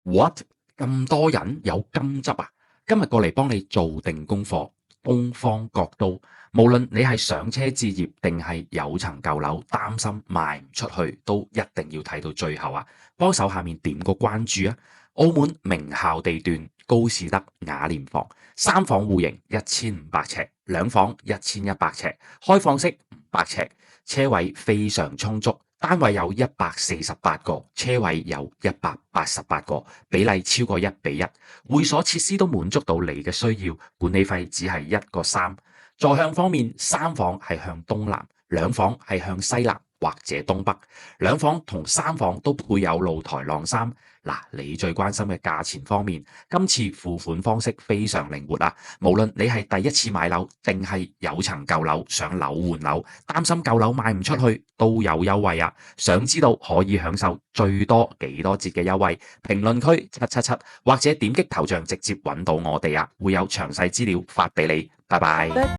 What？ 咁多人有金執啊？今日過嚟幫你做定功課。東方國都，無論你係上車置業定係有層舊樓，擔心賣唔出去，都一定要睇到最後啊！幫手下面點個關注啊！澳門名校地段，高士德雅廉房，三房戶型1500尺，兩房1100尺，開放式500尺，車位非常充足。單位有148個，車位有188個，比例超過1:1。會所設施都滿足到你嘅需要，管理費只係1個3。坐向方面，三房係向東南，兩房係向西南或者東北，兩房同三房都配有露台晾衫。嗱，你最關心嘅價錢方面，今次付款方式非常靈活啊！無論你係第一次買樓定係有層舊樓想樓換樓，擔心舊樓賣唔出去，都有優惠啊！想知道可以享受最多幾多折嘅優惠？評論區777或者點擊頭像直接揾到我哋啊，會有詳細資料發俾你。拜拜。